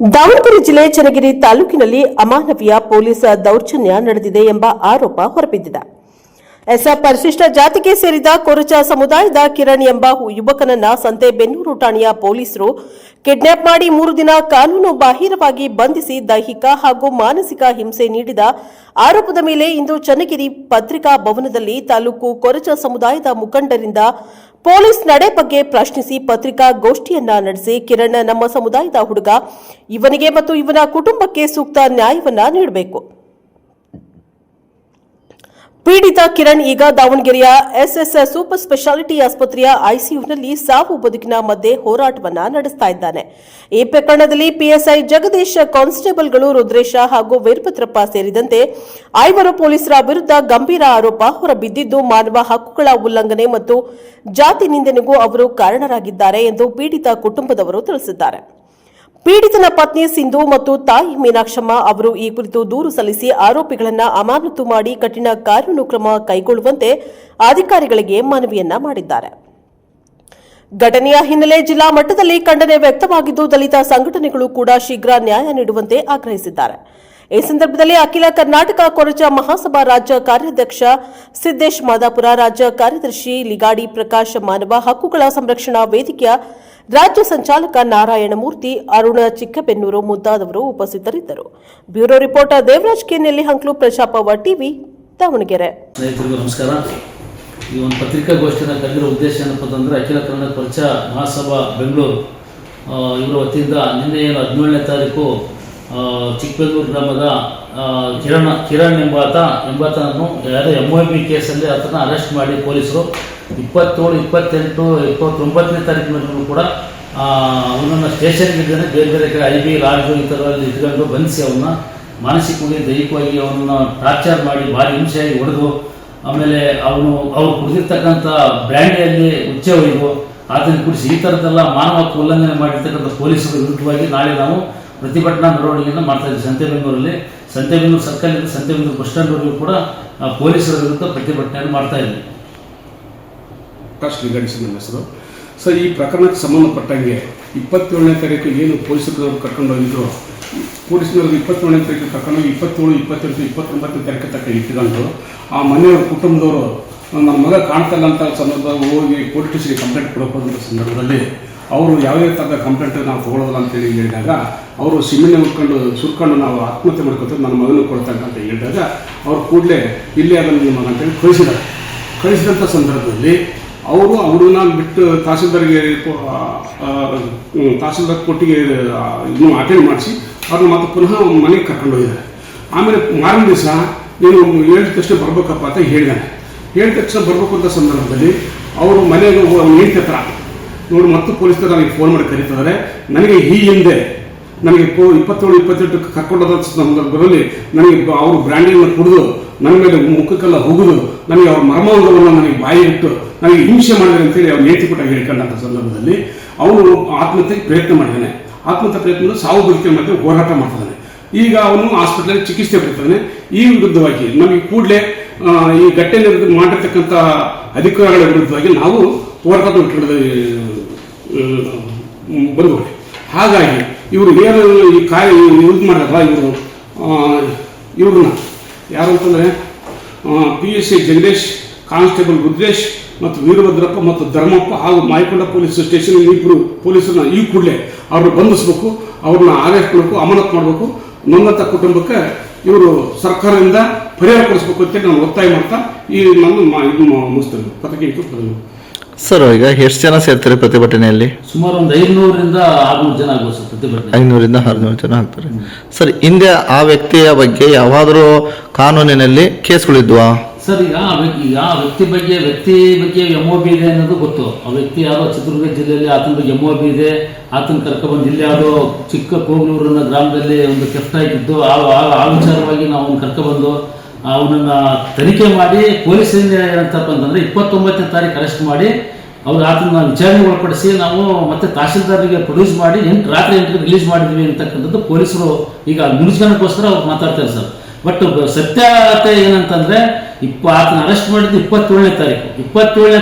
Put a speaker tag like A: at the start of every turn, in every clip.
A: ದಾವಣಗೆರೆ ಜಿಲ್ಲೆ ಚನ್ನಗಿರಿ ತಾಲೂಕಿನಲ್ಲಿ ಅಮಾನವೀಯ ಪೊಲೀಸ್ ದೌರ್ಜನ್ಯ ನಡೆದಿದೆ ಎಂಬ ಆರೋಪ ಹೊರಬಿದ್ದಿದೆ. ಪರಿಶಿಷ್ಟ ಜಾತಿಗೆ ಸೇರಿದ ಕೊರಚ ಸಮುದಾಯದ ಕಿರಣ್ ಎಂಬ ಯುವಕನನ್ನ ಸಂತೆಬೆನ್ನೂರು ಠಾಣೆಯ ಪೊಲೀಸರು ಕಿಡ್ನಾಪ್ ಮಾಡಿ 3 ದಿನ ಕಾನೂನು ಬಾಹಿರವಾಗಿ ಬಂಧಿಸಿ ದೈಹಿಕ ಹಾಗೂ ಮಾನಸಿಕ ಹಿಂಸೆ ನೀಡಿದ ಆರೋಪದ ಮೇಲೆ ಇಂದು ಚನ್ನಗಿರಿ ಪತ್ರಿಕಾ ಭವನದಲ್ಲಿ ತಾಲೂಕು ಕೊರಚ ಸಮುದಾಯದ ಮುಖಂಡರಿಂದ ಪೊಲೀಸ್ ನಡೆ ಬಗ್ಗೆ ಪ್ರಶ್ನಿಸಿ ಪತ್ರಿಕಾಗೋಷ್ಠಿಯನ್ನ ನಡೆಸಿ ಕಿರಣ್ ನಮ್ಮ ಸಮುದಾಯದ ಹುಡುಗ, ಇವನಿಗೆ ಮತ್ತು ಇವನ ಕುಟುಂಬಕ್ಕೆ ಸೂಕ್ತ ನ್ಯಾಯವನ್ನ ನೀಡಬೇಕು. ಪೀಡಿತ ಕಿರಣ್ ಈಗ ದಾವಣಗೆರೆಯ ಎಸ್ಎಸ್ ಸೂಪರ್ ಸ್ಪೆಷಾಲಿಟಿ ಆಸ್ಪತ್ರೆಯ ಐಸಿಯುನಲ್ಲಿ ಸಾವು ಬದುಕಿನ ಮಧ್ಯೆ ಹೋರಾಟವನ್ನ ನಡೆಸ್ತಾ ಇದ್ದಾನೆ. ಈ ಪ್ರಕರಣದಲ್ಲಿ ಪಿಎಸ್ಐ ಜಗದೀಶ್, ಕಾನ್ಸ್ಟೇಬಲ್ಗಳು ರುದ್ರೇಶ ಹಾಗೂ ವೀರಭದ್ರಪ್ಪ ಸೇರಿದಂತೆ 5 ಪೊಲೀಸರ ವಿರುದ್ಧ ಗಂಭೀರ ಆರೋಪ ಹೊರಬಿದ್ದಿದ್ದು, ಮಾನವ ಹಕ್ಕುಗಳ ಉಲ್ಲಂಘನೆ ಮತ್ತು ಜಾತಿ ನಿಂದನೆಗೂ ಅವರು ಕಾರಣರಾಗಿದ್ದಾರೆ ಎಂದು ಪೀಡಿತ ಕುಟುಂಬದವರು ತಿಳಿಸಿದ್ದಾರೆ. ಪೀಡಿತನ ಪತ್ನಿ ಸಿಂಧು ಮತ್ತು ತಾಯಿ ಮೀನಾಕ್ಷಮ್ಮ ಅವರು ಈ ಕುರಿತು ದೂರು ಸಲ್ಲಿಸಿ ಆರೋಪಿಗಳನ್ನು ಅಮಾನತು ಮಾಡಿ ಕಠಿಣ ಕಾನೂನು ಕ್ರಮ ಕೈಗೊಳ್ಳುವಂತೆ ಅಧಿಕಾರಿಗಳಿಗೆ ಮನವಿಯನ್ನ ಮಾಡಿದ್ದಾರೆ. ಘಟನೆಯ ಹಿನ್ನೆಲೆ ಜಿಲ್ಲಾ ಮಟ್ಟದಲ್ಲಿ ಖಂಡನೆ ವ್ಯಕ್ತವಾಗಿದ್ದು, ದಲಿತ ಸಂಘಟನೆಗಳು ಕೂಡ ಶೀಘ್ರ ನ್ಯಾಯ ನೀಡುವಂತೆ ಆಗ್ರಹಿಸಿದ್ದಾರೆ. ಈ ಸಂದರ್ಭದಲ್ಲಿ ಅಖಿಲ ಕರ್ನಾಟಕ ಕೊರಚ ಮಹಾಸಭಾ ರಾಜ್ಯ ಕಾರ್ಯಾಧ್ಯಕ್ಷ ಸಿದ್ದೇಶ್ ಮಾದಾಪುರ, ರಾಜ್ಯ ಕಾರ್ಯದರ್ಶಿ ಲಿಗಾಡಿ ಪ್ರಕಾಶ್, ಮಾನವ ಹಕ್ಕುಗಳ ಸಂರಕ್ಷಣಾ ವೇದಿಕೆಯ ರಾಜ್ಯ ಸಂಚಾಲಕ ನಾರಾಯಣಮೂರ್ತಿ, ಅರುಣ ಚಿಕ್ಕಬೆನ್ನೂರು ಮುಂತಾದವರು ಉಪಸ್ಥಿತರಿದ್ದರು. Bureau reporter Devaraj K, Nellihanklu, ಪ್ರಜಾಪವ ಟಿವಿ, ದಾವಣಗೆರೆ.
B: ಸ್ನೇಹಿತರಿಗೂ ನಮಸ್ಕಾರ. ಈ ಒಂದು ಪತ್ರಿಕಾಗೋಷ್ಠಿಯನ್ನು ಕರೆದಿರೋ ಉದ್ದೇಶ ಏನಪ್ಪ ಅಂತಂದರೆ, ಅಖಿಲ ಕನ್ನಡ ಕೊರಚ ಮಹಾಸಭಾ ಬೆಂಗಳೂರು ಇವರ ವತಿಯಿಂದ ನಿನ್ನೆ 17ನೇ ತಾರೀಕು ಚಿಕ್ಕಬೆನ್ನೂರು ಗ್ರಾಮದ ಕಿರಣ್ ಎಂಬಾತನನ್ನು ಯಾವುದೋ MOB ಕೇಸಲ್ಲಿ ಆತನ ಅರೆಸ್ಟ್ ಮಾಡಿ ಪೊಲೀಸರು 27, 28, 29ನೇ ತಾರೀಕಿನಲ್ಲೂ ಕೂಡ ಅವನನ್ನು ಸ್ಟೇಷನ್ಗೆ ಇದ್ದಾನೆ. ಬೇರೆ ಬೇರೆ ಕಡೆ IB, ಲಾಡ್ಜು ಈ ಥರದಲ್ಲಿ ಇಟ್ಕೊಂಡು ಬಂಧಿಸಿ ಅವನ್ನ ಮಾನಸಿಕವಾಗಿ, ದೈಹಿಕವಾಗಿ ಅವನನ್ನು ಟಾರ್ಚರ್ ಮಾಡಿ ಭಾರಿ ಹಿಂಸೆಯಾಗಿ ಹೊಡೆದು, ಆಮೇಲೆ ಅವ್ರು ಕುಡಿದಿರ್ತಕ್ಕಂಥ ಬ್ರ್ಯಾಂಡಿಯಲ್ಲಿ ಉಚ್ಚೆ ಒಯ್ದು ಅದನ್ನು ಕುಡಿಸಿ ಈ ಥರದ್ದೆಲ್ಲ ಮಾನವ ಹಕ್ಕು ಉಲ್ಲಂಘನೆ ಮಾಡಿರ್ತಕ್ಕಂಥ ಪೊಲೀಸರ ವಿರುದ್ಧವಾಗಿ ನಾಳೆ ನಾವು ಪ್ರತಿಭಟನಾ ಮೆರವಣಿಗೆಯನ್ನು ಮಾಡ್ತಾ ಇದ್ದೀವಿ. ಸಂತೆಬೆನ್ನೂರು ಸರ್ಕಲ್ನಿಂದ ಸಂತೆಬೆನ್ನೂರು ಬಸ್ ಸ್ಟ್ಯಾಂಡ್ವರೆಗೂ ಕೂಡ ಪೊಲೀಸರ ವಿರುದ್ಧ ಪ್ರತಿಭಟನೆಯನ್ನು ಮಾಡ್ತಾ ಇದ್ದೀವಿ.
C: ನನ್ನ ಹೆಸರು ಸರ್. ಈ ಪ್ರಕರಣಕ್ಕೆ ಸಂಬಂಧಪಟ್ಟಂಗೆ 27ನೇ ತಾರೀಕು ಏನು ಪೊಲೀಸರು ಕರ್ಕೊಂಡು ಹೋಗಿದ್ರು, ಪೊಲೀಸ್ನವ್ರಿಗೆ 27ನೇ ತಾರೀಕು ಕರ್ಕೊಂಡು 27, 28, 29ನೇ ತಾರೀಕು ತಕ್ಕ ಇಟ್ಕೊಂಡು ಆ ಮನೆಯವರ ಕುಟುಂಬದವರು ನನ್ನ ಮಗ ಕಾಣ್ತಲ್ಲ ಅಂತ ಸಂದರ್ಭದಲ್ಲಿ ಹೋಗಿ ಪೊಲೀಸ್ ಸ್ಟೇಷನ್ಗೆ ಕಂಪ್ಲೇಂಟ್ ಕೊಡೋಕೆ ಸಂದರ್ಭದಲ್ಲಿ ಅವರು ಯಾವುದೇ ಥರದ ಕಂಪ್ಲೇಂಟ್ ನಾವು ತೊಗೊಳ್ಳೋದಿಲ್ಲ ಅಂತೇಳಿ ಹೇಳಿದಾಗ ಅವರು ಸಿಮ್ಮಿನ ಸುರ್ಕೊಂಡು ನಾವು ಆತ್ಮಹತ್ಯೆ ಮಾಡ್ಕೊತೀವಿ, ನನ್ನ ಮಗನೂ ಕೊಡ್ತಂತ ಅಂತ ಹೇಳಿದಾಗ ಅವರು ಕೂಡಲೇ ಇಲ್ಲೇ ಅದನ್ನು ನಿಮ್ಮ ಮಗ ಅಂತೇಳಿ ಕಳಿಸಿದಂಥ ಸಂದರ್ಭದಲ್ಲಿ ಅವರು ಅವ್ರನ್ನ ಬಿಟ್ಟು ತಹಸೀಲ್ದಾರ್ ಕೊಟ್ಟಿಗೆ ಇನ್ನೂ ಅಟೆಂಡ್ ಮಾಡಿಸಿ ಅವ್ರನ್ನ ಮತ್ತೆ ಪುನಃ ಮನೆಗೆ ಕರ್ಕೊಂಡು ಹೋಗಿದ್ದಾರೆ. ಆಮೇಲೆ ಮಾರನೇ ದಿವಸ ನೀನು ಹೇಳಿದ ತಕ್ಷಣ ಬರ್ಬೇಕಪ್ಪ ಅಂತ ಹೇಳಿದಾನೆ. ಹೇಳಿದ ತಕ್ಷಣ ಬರಬೇಕು ಅಂತ ಸಂದರ್ಭದಲ್ಲಿ ಅವರು ಮನೆಗೆ ಹೇಳ್ತಿರ್ತಾರ ನೋಡಿ, ಮತ್ತು ಪೊಲೀಸರು ನನಗೆ ಫೋನ್ ಮಾಡಿ ಕರೀತಿದ್ದಾರೆ. ನನಗೆ ಈ ಹಿಂದೆ ನನಗೆ 27, 28 ಕರ್ಕೊಂಡೋದ ಸಂದರ್ಭದಲ್ಲಿ ನನಗೆ ಅವರು ಬ್ರ್ಯಾಂಡಿಯನ್ನು ಕುಡಿದು ನನ್ನ ಮೇಲೆ ಮುಖಕ್ಕೆಲ್ಲ ಹೋಗುದು, ನನಗೆ ಅವ್ರ ಮರ್ಮಾಂಗವನ್ನು ನನಗೆ ಬಾಯಿ ಇಟ್ಟು ನನಗೆ ಹಿಂಸೆ ಮಾಡಿದ್ದಾರೆ ಅಂತೇಳಿ ಅವ್ರು ನೇತಿಪುಟ ಹೇಳಿಕೊಂಡಂಥ ಸಂದರ್ಭದಲ್ಲಿ ಅವನು ಆತ್ಮಹತ್ಯೆಗೆ ಪ್ರಯತ್ನ ಮಾಡಿದ್ದಾನೆ. ಆತ್ಮಹತ್ಯೆ ಪ್ರಯತ್ನ ಸಾವು ಬದುಕಿನ ಮಧ್ಯೆ ಹೋರಾಟ ಮಾಡ್ತಿದ್ದಾನೆ. ಈಗ ಅವನು ಆಸ್ಪತ್ರೆಯಲ್ಲಿ ಚಿಕಿತ್ಸೆ ಪಡ್ತಾನೆ. ಈ ವಿರುದ್ಧವಾಗಿ ನಮಗೆ ಕೂಡಲೇ ಈ ಘಟನೆ ಮಾಡಿರ್ತಕ್ಕಂಥ ಅಧಿಕಾರಿಗಳ ವಿರುದ್ಧವಾಗಿ ನಾವು ಹೋರಾಟ ಬಂದು, ಹಾಗಾಗಿ ಇವರು ಏನು ಈ ಯೂಸ್ ಮಾಡಿದಾರಲ್ಲ ಇವ್ರನ್ನ ಯಾರು ಅಂತಂದರೆ PSI ಜಗದೀಶ್, ಕಾನ್ಸ್ಟೇಬಲ್ ರುದ್ರೇಶ್ ಮತ್ತು ವೀರಭದ್ರಪ್ಪ ಮತ್ತು ಧರ್ಮಪ್ಪ ಹಾಗೂ ಮಾಯಕೊಂಡ ಪೊಲೀಸ್ ಸ್ಟೇಷನ್ 2 ಪೊಲೀಸರನ್ನ ಈ ಕೂಡಲೇ ಅವ್ರನ್ನ ಬಂಧಿಸಬೇಕು, ಅವ್ರನ್ನ ಅರೆಸ್ಟ್ ಮಾಡಬೇಕು, ಅಮಾನತು ಮಾಡಬೇಕು. ನೊಂದಂಥ ಕುಟುಂಬಕ್ಕೆ ಇವರು ಸರ್ಕಾರದಿಂದ ಪರಿಹಾರ ಕೊಡಿಸ್ಬೇಕು ಅಂತೇಳಿ ನಾನು ಒತ್ತಾಯ ಮಾಡ್ತಾ ಈ ನಾನು ಮುಗಿಸ್ತೇನೆ. ಪತ್ರಿಕೆ
D: ಸರ್, ಈಗ ಎಷ್ಟು ಜನ ಸೇರ್ತಾರೆ ಪ್ರತಿಭಟನೆಯಲ್ಲಿ?
B: ಸುಮಾರು ಒಂದು 500ರಿಂದ 600 ಜನ ಆಗ್ಬೋದು ಸರ್. ಪ್ರತಿಭಟನೆ
D: 500ರಿಂದ 600 ಜನ ಆಗ್ತಾರೆ. ಸರ್, ಹಿಂದೆ ಆ ವ್ಯಕ್ತಿಯ ಬಗ್ಗೆ ಯಾವಾದರೂ ಕಾನೂನಿನಲ್ಲಿ ಕೇಸ್ಗಳಿದ್ವಾ
B: ಸರ್? ಈಗ ಆ ವ್ಯಕ್ತಿ ಬಗ್ಗೆ MOB ಇದೆ ಅನ್ನೋದು ಗೊತ್ತು. ಆ ವ್ಯಕ್ತಿ ಯಾರೋ ಚಿತ್ರದುರ್ಗ ಜಿಲ್ಲೆಯಲ್ಲಿ ಆತನ ಬಗ್ಗೆ MOB ಇದೆ. ಆತನ ಕರ್ಕೊಬಂದು ಇಲ್ಲಿ ಯಾವುದೋ ಚಿಕ್ಕ ಕೋಗ್ಲೂರು ಅನ್ನೋ ಗ್ರಾಮದಲ್ಲಿ ಒಂದು ಕೆಫ್ಟ್ ಆಗಿದ್ದು ಆ ವಿಚಾರವಾಗಿ ನಾವು ಅವ್ನು ಕರ್ಕೊಬಂದು ಅವನನ್ನ ತನಿಖೆ ಮಾಡಿ ಪೊಲೀಸರಿಂದ ಏನಂತಪ್ಪ ಅಂತಂದ್ರೆ 29ನೇ ತಾರೀಕು ಅರೆಸ್ಟ್ ಮಾಡಿ ಅವ್ರು ಆತನ ವಿಚಾರಣೆ ಒಳಪಡಿಸಿ ನಾವು ಮತ್ತೆ ತಹಸೀಲ್ದಾರ್ಗೆ ಪ್ರೊಡ್ಯೂಸ್ ಮಾಡಿ ರಾತ್ರಿ 8ಕ್ಕೆ ರಿಲೀಸ್ ಮಾಡಿದ್ವಿ ಅಂತಕ್ಕಂಥದ್ದು ಪೊಲೀಸರು ಈಗ ಮುಗಿಸ್ಕೊಳ್ಳೋಕ್ಕೋಸ್ಕರ ಅವ್ರು ಮಾತಾಡ್ತಾರೆ ಸರ್. ಬಟ್ ಸತ್ಯತೆ ಏನಂತಂದ್ರೆ ಆತನ ಅರೆಸ್ಟ್ ಮಾಡಿದ್ದು 27ನೇ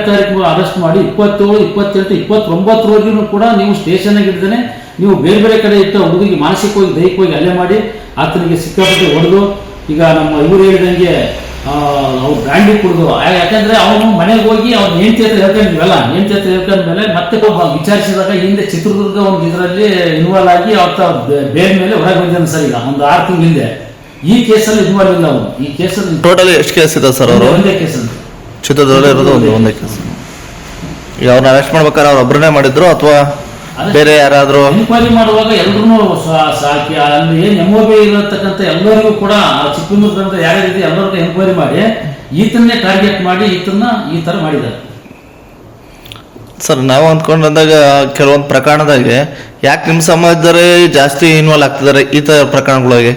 B: ತಾರೀಕು ಅರೆಸ್ಟ್ ಮಾಡಿ 27, 28, 29ವರೆಗೂ ಕೂಡ ನೀವು ಸ್ಟೇಷನ್ಗೆ ಹಿಡಿದೇನೆ ನೀವು ಬೇರೆ ಬೇರೆ ಕಡೆ ಇಟ್ಟು ಹುಡುಗಿಗೆ ಮಾನಸಿಕವಾಗಿ ದೈಹಿಕವಾಗಿ ಹಲ್ಲೆ ಮಾಡಿ ಆತನಿಗೆ ಸಿಕ್ಕಾಪಟ್ಟೆ ಹೊಡೆದು, ಈಗ ನಮ್ಮ ಇವರು ಹೇಳಿದಂಗೆ ಅವ್ರು ಬ್ರ್ಯಾಂಡಿ ಕುಡಿದು, ಯಾಕಂದ್ರೆ ಅವನು ಮನೆಗೆ ಹೋಗಿ ಅವ್ನ ಹೆಂಡತಿ ಹತ್ರ ಹೇಳ್ಕೊಂಡಿದ್ವಲ್ಲ, ಹೆಂಡತಿ ಹತ್ರ ಹೇಳ್ಕೊಂಡ್ಮೇಲೆ ಮತ್ತೆ ವಿಚಾರಿಸಿದಾಗ ಹಿಂದೆ ಚಿತ್ರದುರ್ಗ ಒಂದು ಇದರಲ್ಲಿ ಇನ್ವಾಲ್ವ್ ಆಗಿ ಅವ್ರ ಬೇರೆ ಮೇಲೆ ಹೊರಗೆ ಬಂದಿದ್ದಾನೆ ಸರ್. ಈಗ ಒಂದು 6 ತಿಂಗಳ ಹಿಂದೆ ಈ ಕೇಸಲ್ಲಿ ಇನ್ವಾಲ್ವ್ ಇಲ್ಲ ಅವನು. ಈ ಕೇಸಲ್ಲಿ
D: ಟೋಟಲಿ ಎಷ್ಟು ಕೇಸ್ ಇದೆ ಸರ್ ಅವರು?
B: ಒಂದೇ ಕೇಸ್ ಅಂತ
D: ಚಿತ್ರದುರ್ಗದಲ್ಲಿ ಇರೋದು ಒಂದೇ ಕೇಸ್. ಈಗ ಅವ್ರನ್ನ ಅರೆಸ್ಟ್ ಮಾಡ್ಬೇಕಾದ್ರೆ ಅವ್ರು ಒಬ್ಬರನ್ನೇ ಮಾಡಿದ್ರು ಅಥವಾ ಬೇರೆ ಯಾರಾದರೂ?
B: ಎನ್ಕ್ವೈರಿ ಮಾಡುವಾಗ ಎಲ್ಲರೂ ಸಾಕಿ ಅಲ್ಲಿ ಏನು MOB ಇರತಕ್ಕಂಥ ಎಲ್ಲರಿಗೂ ಕೂಡ ಚಿಕ್ಕಮಗಳೂರಿನಂತ ಯಾರ್ಯಾರಿದೆ ಎಲ್ಲರಿಗೂ ಎನ್ಕ್ವೈರಿ ಮಾಡಿ ಈತನ್ನೇ ಟಾರ್ಗೆಟ್ ಮಾಡಿ ಈತನ್ನ ಈ ಥರ ಮಾಡಿದ್ದಾರೆ
D: ಸರ್. ನಾವು ಅಂದ್ಕೊಂಡಂದಾಗ ಕೆಲವೊಂದು ಪ್ರಕರಣದಾಗೆ ಯಾಕೆ ನಿಮ್ಮ ಸಮಾಜದವರೇ ಜಾಸ್ತಿ ಇನ್ವಾಲ್ವ್ ಆಗ್ತಿದ್ದಾರೆ ಈ ಥರ ಪ್ರಕರಣಗಳಿಗೆ?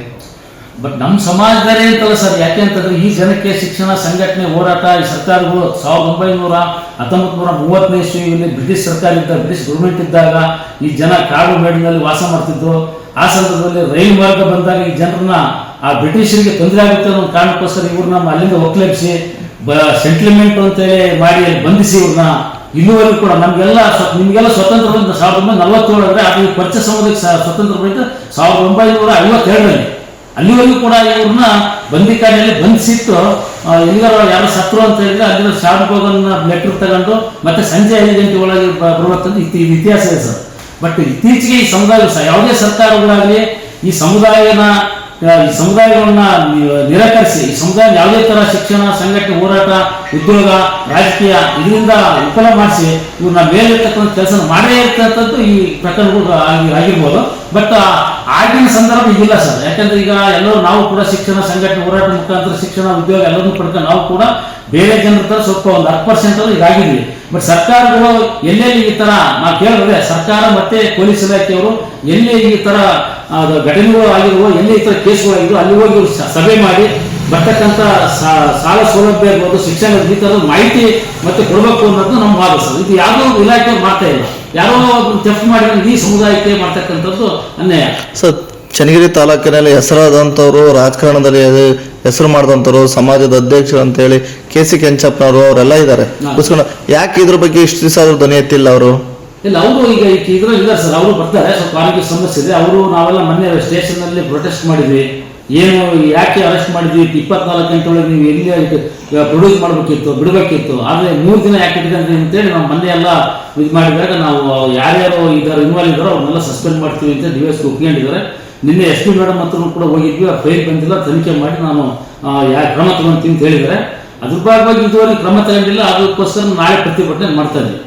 B: ಬಟ್ ನಮ್ಮ ಸಮಾಜದವರೇ ಅಂತಲ್ಲ ಸರ್. ಯಾಕೆ ಅಂತಂದ್ರೆ ಈ ಜನಕ್ಕೆ ಶಿಕ್ಷಣ, ಸಂಘಟನೆ, ಹೋರಾಟ ಈ ಸರ್ಕಾರಗಳು 1930ನೇ ಇಸ್ವಿಯಲ್ಲಿ ಬ್ರಿಟಿಷ್ ಸರ್ಕಾರ ಇದ್ದಾಗ, ಬ್ರಿಟಿಷ್ ಗೌರ್ಮೆಂಟ್ ಇದ್ದಾಗ ಈ ಜನ ಕಾಡು ಮೇಡಿನಲ್ಲಿ ವಾಸ ಮಾಡ್ತಿದ್ರು. ಆ ಸಂದರ್ಭದಲ್ಲಿ ರೈಲು ಮಾರ್ಗ ಬಂದಾಗ ಈ ಜನರನ್ನ ಆ ಬ್ರಿಟಿಷರಿಗೆ ತೊಂದರೆ ಆಗುತ್ತೆ ಅನ್ನೋ ಕಾರಣಕ್ಕೋಸ್ಕರ ಇವ್ರನ್ನ ಅಲ್ಲಿಂದ ಒಕ್ಕಲೆಬ್ಸಿ ಸೆಂಟ್ಲಿಮೆಂಟ್ ಅಂತೇಳಿ ಮಾಡಿ ಬಂಧಿಸಿ ಇವ್ರನ್ನ ಇಲ್ಲಿವರೆಗೂ ಕೂಡ ನಿಮಗೆಲ್ಲ ಸ್ವತಂತ್ರ ಬಂದ 1947 ಅದು ಪರಿಚಯ ಸಮುದಾಯಕ್ಕೆ ಸ್ವತಂತ್ರ ಬಂದ 1952ರಲ್ಲಿ. ಅಲ್ಲಿವರೆಗೂ ಕೂಡ ಇವ್ರನ್ನ ಬಂದಿಖಾನೆಯಲ್ಲಿ ಬಂಧಿಸಿಟ್ಟು ಎಲ್ಲಿಗಾರ ಯಾರು ಸತ್ರು ಅಂತ ಹೇಳಿದ್ರೆ ಅಲ್ಲಿಂದ ಶಾರ್ಟ್ಬೋಗನ್ನ ಲೆಟರ್ ತಗೊಂಡು ಮತ್ತೆ ಸಂಜೆ 5 ಗಂಟೆ ಒಳಗೆ ಬರುವಂಥದ್ದು ಇತಿಹಾಸ ಇದೆ ಸರ್. ಬಟ್ ಇತ್ತೀಚೆಗೆ ಈ ಸಮುದಾಯ ಯಾವುದೇ ಸರ್ಕಾರಗಳಾಗಲಿ ಈ ಸಮುದಾಯಗಳನ್ನ ನಿರಾಕರಿಸಿ ಈ ಸಮುದಾಯ ಯಾವುದೇ ತರ ಶಿಕ್ಷಣ, ಸಂಘಟನೆ, ಹೋರಾಟ, ಉದ್ಯೋಗ, ರಾಜಕೀಯ ಇದರಿಂದ ವಿಫಲ ಮಾಡಿಸಿ ಇವ್ರನ್ನ ಮೇಲಿರ್ತಕ್ಕಂಥ ಕೆಲಸ ಮಾಡೇ ಇರ್ತಕ್ಕಂಥದ್ದು ಈ ಪ್ರಕರಣಗಳು ಆಗಿರ್ಬೋದು. ಬಟ್ ಆಗಿನ ಸಂದರ್ಭ ಈಗಿಲ್ಲ ಸರ್. ಯಾಕಂದ್ರೆ ಈಗ ಎಲ್ಲರೂ ನಾವು ಕೂಡ ಶಿಕ್ಷಣ, ಸಂಘಟನೆ, ಹೋರಾಟ ಮುಖಾಂತರ ಶಿಕ್ಷಣ, ಉದ್ಯೋಗ ಎಲ್ಲರನ್ನೂ ಪಡ್ಕೊಂಡು ನಾವು ಕೂಡ ಬೇರೆ ಜನರ ತರ ಸ್ವಲ್ಪ ಒಂದು 10% ಇದಾಗಿದ್ವಿ. ಬಟ್ ಸರ್ಕಾರಗಳು ಎಲ್ಲೆಲ್ಲಿ ಈ ತರ ನಾವು ಕೇಳಿದ್ರೆ ಸರ್ಕಾರ ಮತ್ತೆ ಪೊಲೀಸ್ ಇಲಾಖೆಯವರು ಎಲ್ಲಿ ಈ ತರ ಘಟನೆಗಳು ಆಗಿರುವ, ಎಲ್ಲಿ ಈ ತರ ಕೇಸ್ಗಳು ಆಗಿರುವ ಅಲ್ಲಿ ಹೋಗಿ ಸಭೆ ಮಾಡಿ ಬರ್ತಕ್ಕಂಥ ಸಾಲ ಸೌಲಭ್ಯ ಇರ್ಬೋದು, ಶಿಕ್ಷಣ ಈ ತರದ ಮಾಹಿತಿ ಮತ್ತೆ ಕೊಡಬೇಕು ಅನ್ನೋದು ನಮ್ಮ ವಾದ ಸರ್. ಇದು ಯಾವುದೋ ಇಲಾಖೆ ಮಾಡ್ತಾ ಇಲ್ಲ, ಯಾರೋ ಚೆಕ್ ಮಾಡಿ ಈ ಸಮುದಾಯಕ್ಕೆ ಮಾಡ್ತಕ್ಕಂಥದ್ದು ಅನ್ಯಾಯ
D: ಸರ್. ಚನ್ನಗಿರಿ ತಾಲೂಕಿನಲ್ಲಿ ಹೆಸರಾದಂಥವ್ರು, ರಾಜಕಾರಣದಲ್ಲಿ ಹೆಸರು ಮಾಡಿದಂಥವ್ರು, ಸಮಾಜದ ಅಧ್ಯಕ್ಷರು ಅಂತೇಳಿ KC ಕೆಂಚಪ್ಪನವರು ಅವರೆಲ್ಲ ಇದ್ದಾರೆ. ಯಾಕೆ ಇದ್ರ ಬಗ್ಗೆ ಇಷ್ಟು ದಿವಸ ಆದ್ರೂ ಧ್ವನಿ ಎತ್ತಿಲ್ಲ ಅವರು?
B: ಇಲ್ಲ, ಅವರು ಈಗ ಇದ್ರಲ್ಲಿ ಇದ್ದಾರೆ ಸರ್. ಅವರು ಬರ್ತಾರೆ, ಸ್ವಲ್ಪ ಆರೋಗ್ಯ ಸಮಸ್ಯೆ ಇದೆ. ಅವರು ನಾವೆಲ್ಲ ಮೊನ್ನೆ ಸ್ಟೇಷನ್ ನಲ್ಲಿ ಪ್ರೊಟೆಸ್ಟ್ ಮಾಡಿದ್ವಿ. ಏನು ಯಾಕೆ ಅರೆಸ್ಟ್ ಮಾಡಿದ್ವಿ, 24 ಗಂಟೆ ಒಳಗೆ ನೀವು ಎಲ್ಲಿ ಪ್ರೊಡ್ಯೂಸ್ ಮಾಡಬೇಕಿತ್ತು, ಬಿಡಬೇಕಿತ್ತು, ಆದರೆ 3 ದಿನ ಯಾಕೆ ಇಟ್ಕೊಂಡ್ರಿ ಅಂತೇಳಿ ನಾವು ಮೊನ್ನೆ ಎಲ್ಲ ಇದು ಮಾಡಿದಾಗ ನಾವು ಯಾರ್ಯಾರು ಇದ್ದಾರೆ ಇನ್ವಾಲ್ವ್ ಇದ್ದಾರೋ ಅವ್ರನ್ನೆಲ್ಲ ಸಸ್ಪೆಂಡ್ ಮಾಡ್ತೀವಿ ಅಂತ DSP ಒಪ್ಕೊಂಡಿದ್ದಾರೆ. ನಿನ್ನೆ SP ಮೇಡಮ್ ಹತ್ರ ಕೂಡ ಹೋಗಿದ್ವಿ. ಆ ಫೈಲ್ ಬಂದಿಲ್ಲ, ತನಿಖೆ ಮಾಡಿ ನಾನು ಕ್ರಮ ತಗೊಂತೀನಿ ಅಂತ ಹೇಳಿದ್ದಾರೆ. ಅದ್ರ ಭಾಗವಾಗಿ ಇದುವರೆಗೆ ಕ್ರಮ ತಗೊಂಡಿಲ್ಲ. ಅದಕ್ಕೋಸ್ಕರ ನಾಳೆ ಪ್ರತಿಭಟನೆ ಮಾಡ್ತಾ ಇದ್ದೀವಿ.